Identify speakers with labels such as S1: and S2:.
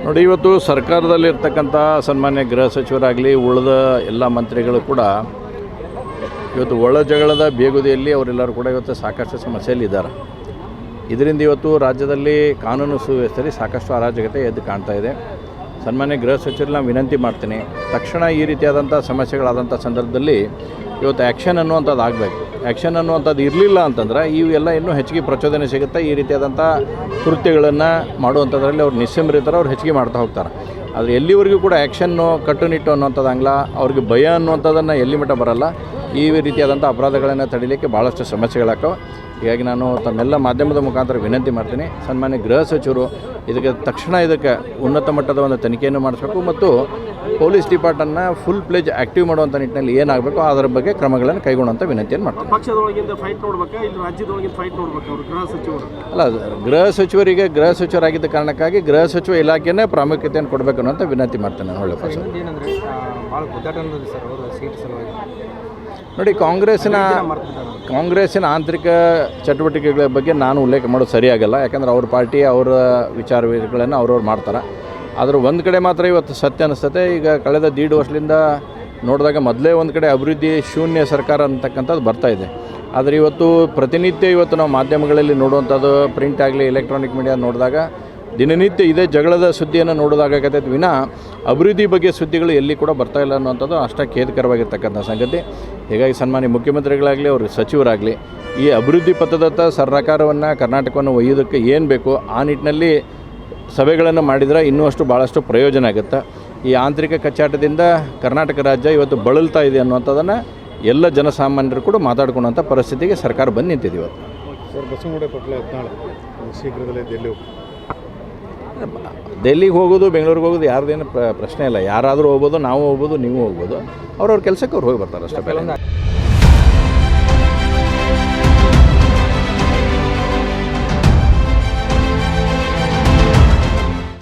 S1: ನೋಡಿ, ಇವತ್ತು ಸರ್ಕಾರದಲ್ಲಿರ್ತಕ್ಕಂಥ ಸನ್ಮಾನ್ಯ ಗೃಹ ಸಚಿವರಾಗಲಿ ಉಳಿದ ಎಲ್ಲ ಮಂತ್ರಿಗಳು ಕೂಡ ಇವತ್ತು ಒಳ ಜಗಳದ ಬೇಗುದಿಯಲ್ಲಿ ಅವರೆಲ್ಲರೂ ಕೂಡ ಇವತ್ತು ಸಾಕಷ್ಟು ಸಮಸ್ಯೆಯಲ್ಲಿದ್ದಾರೆ. ಇದರಿಂದ ಇವತ್ತು ರಾಜ್ಯದಲ್ಲಿ ಕಾನೂನು ಸುವ್ಯವಸ್ಥೆಯಲ್ಲಿ ಸಾಕಷ್ಟು ಅರಾಜಕತೆ ಎದ್ದು ಕಾಣ್ತಾ ಇದೆ. ಸನ್ಮಾನ್ಯ ಗೃಹ ಸಚಿವರಲ್ಲಿ ನಾನು ವಿನಂತಿ ಮಾಡ್ತೀನಿ, ತಕ್ಷಣ ಈ ರೀತಿಯಾದಂಥ ಸಮಸ್ಯೆಗಳಾದಂಥ ಸಂದರ್ಭದಲ್ಲಿ ಇವತ್ತು ಆ್ಯಕ್ಷನ್ ಅನ್ನುವಂಥದ್ದು ಆಗಬೇಕು. ಆ್ಯಕ್ಷನ್ ಅನ್ನುವಂಥದ್ದು ಇರಲಿಲ್ಲ ಅಂತಂದ್ರೆ ಇವೆಲ್ಲ ಇನ್ನೂ ಹೆಚ್ಚಿಗೆ ಪ್ರಚೋದನೆ ಸಿಗುತ್ತೆ. ಈ ರೀತಿಯಾದಂಥ ಕೃತ್ಯಗಳನ್ನು ಮಾಡುವಂಥದ್ರಲ್ಲಿ ಅವ್ರು ನಿಸ್ಸಂಬರಿತಾರೆ, ಅವ್ರು ಹೆಚ್ಚಿಗೆ ಮಾಡ್ತಾ ಹೋಗ್ತಾರೆ. ಆದರೆ ಎಲ್ಲಿವರೆಗೂ ಕೂಡ ಆ್ಯಕ್ಷನ್ನು ಕಟ್ಟುನಿಟ್ಟು ಅನ್ನುವಂಥದ್ದಂಗಿಲ್ಲ, ಅವ್ರಿಗೆ ಭಯ ಅನ್ನುವಂಥದ್ದನ್ನು ಎಲ್ಲಿ ಮಟ್ಟ ಬರಲ್ಲ. ಈ ರೀತಿಯಾದಂಥ ಅಪರಾಧಗಳನ್ನು ತಡೀಲಿಕ್ಕೆ ಭಾಳಷ್ಟು ಸಮಸ್ಯೆಗಳಾಗ್ತವೆ. ಹೀಗಾಗಿ ನಾನು ತಮ್ಮೆಲ್ಲ ಮಾಧ್ಯಮದ ಮುಖಾಂತರ ವಿನಂತಿ ಮಾಡ್ತೀನಿ, ಸನ್ಮಾನ್ಯ ಗೃಹ ಸಚಿವರು ಇದಕ್ಕೆ ಉನ್ನತ ಮಟ್ಟದ ಒಂದು ತನಿಖೆಯನ್ನು ಮಾಡಿಸಬೇಕು ಮತ್ತು ಪೊಲೀಸ್ ಡಿಪಾರ್ಟ್ಮೆಂಟ್ನ ಫುಲ್ ಪ್ಲೇಜ್ ಆ್ಯಕ್ಟಿವ್ ಮಾಡುವಂಥ ನಿಟ್ಟಿನಲ್ಲಿ ಏನಾಗಬೇಕು ಅದರ ಬಗ್ಗೆ ಕ್ರಮಗಳನ್ನು ಕೈಗೊಳ್ಳುವಂಥ ವಿನಂತಿಯನ್ನು ಮಾಡ್ತೀನಿ.
S2: ಪಕ್ಷದೊಳಗಿಂದ ಫೈಟ್ ನೋಡ್ಬೇಕಾ ಇಲ್ಲ ರಾಜ್ಯದೊಳಗಿಂದ ಫೈಟ್ ನೋಡ್ಬೇಕು ಅವರು ಗೃಹ ಸಚಿವರು? ಅಲ್ಲ,
S1: ಗೃಹ ಸಚಿವರಾಗಿದ್ದ ಕಾರಣಕ್ಕಾಗಿ ಗೃಹ ಸಚಿವ ಇಲಾಖೆನೇ ಪ್ರಾಮುಖ್ಯತೆಯನ್ನು ಕೊಡಬೇಕು ಅನ್ನೋಂಥ ವಿನಂತಿ ಮಾಡ್ತೇನೆ. ನಾನು ಒಳ್ಳೆ ಪಕ್ಷ ನೋಡಿ, ಕಾಂಗ್ರೆಸ್ಸಿನ ಆಂತರಿಕ ಚಟುವಟಿಕೆಗಳ ಬಗ್ಗೆ ನಾನು ಉಲ್ಲೇಖ ಮಾಡೋದು ಸರಿಯಾಗಲ್ಲ. ಯಾಕಂದರೆ ಅವ್ರ ಪಾರ್ಟಿ ಅವರ ವಿಚಾರಗಳನ್ನು ಅವ್ರವ್ರು ಮಾಡ್ತಾರೆ. ಆದರೂ ಒಂದು ಕಡೆ ಮಾತ್ರ ಇವತ್ತು ಸತ್ಯ ಅನ್ನಿಸ್ತದೆ. ಈಗ ಕಳೆದ 1.5 ವರ್ಷದಿಂದ ನೋಡಿದಾಗ ಮೊದಲೇ ಒಂದು ಕಡೆ ಅಭಿವೃದ್ಧಿ ಶೂನ್ಯ ಸರ್ಕಾರ ಅಂತಕ್ಕಂಥದ್ದು ಬರ್ತಾಯಿದೆ. ಆದರೆ ಪ್ರತಿನಿತ್ಯ ನಾವು ಮಾಧ್ಯಮಗಳಲ್ಲಿ ನೋಡುವಂಥದ್ದು, ಪ್ರಿಂಟ್ ಆಗಲಿ ಎಲೆಕ್ಟ್ರಾನಿಕ್ ಮೀಡಿಯಾ ನೋಡಿದಾಗ ದಿನನಿತ್ಯ ಇದೇ ಜಗಳದ ಸುದ್ದಿಯನ್ನು ನೋಡೋದಾಗತ್ತೆ ವಿನ ಅಭಿವೃದ್ಧಿ ಬಗ್ಗೆ ಸುದ್ದಿಗಳು ಎಲ್ಲಿ ಕೂಡ ಬರ್ತಾಯಿಲ್ಲ ಅನ್ನುವಂಥದ್ದು ಅಷ್ಟೇ ಖೇದಕರವಾಗಿರ್ತಕ್ಕಂಥ ಸಂಗತಿ. ಹೀಗಾಗಿ ಸನ್ಮಾನ್ಯ ಮುಖ್ಯಮಂತ್ರಿಗಳಾಗಲಿ ಅವರು ಸಚಿವರಾಗಲಿ ಈ ಅಭಿವೃದ್ಧಿ ಪಥದತ್ತ ಸರ್ಕಾರವನ್ನು ಕರ್ನಾಟಕವನ್ನು ಒಯ್ಯೋದಕ್ಕೆ ಏನು ಬೇಕೋ ಆ ನಿಟ್ಟಿನಲ್ಲಿ ಸಭೆಗಳನ್ನು ಮಾಡಿದರೆ ಇನ್ನೂ ಭಾಳಷ್ಟು ಪ್ರಯೋಜನ ಆಗುತ್ತೆ. ಈ ಆಂತರಿಕ ಕಚ್ಚಾಟದಿಂದ ಕರ್ನಾಟಕ ರಾಜ್ಯ ಇವತ್ತು ಬಳಲ್ತಾ ಇದೆ ಅನ್ನುವಂಥದ್ದನ್ನು ಎಲ್ಲ ಜನಸಾಮಾನ್ಯರು ಕೂಡ ಮಾತಾಡ್ಕೊಳ್ಳೋಂಥ ಪರಿಸ್ಥಿತಿಗೆ ಸರ್ಕಾರ ಬಂದು ನಿಂತಿದೆ ಇವತ್ತು.
S3: ಸರ್, ಬಸವನಗುಡಿ ಪಟ್ಲ ಶೀಘ್ರದಲ್ಲೇ
S1: ಡೆಲ್ಲಿಗೆ ಹೋಗೋದು, ಬೆಂಗಳೂರಿಗೆ ಹೋಗೋದು ಯಾರ್ದೇನು ಪ್ರಶ್ನೆ ಇಲ್ಲ. ಯಾರಾದರೂ ಹೋಗ್ಬೋದು, ನಾವು ಹೋಗ್ಬೋದು, ನೀವು ಹೋಗ್ಬೋದು. ಅವ್ರವ್ರ ಕೆಲಸಕ್ಕೆ ಅವ್ರು ಹೋಗಿ ಬರ್ತಾರೆ ಅಷ್ಟೇ.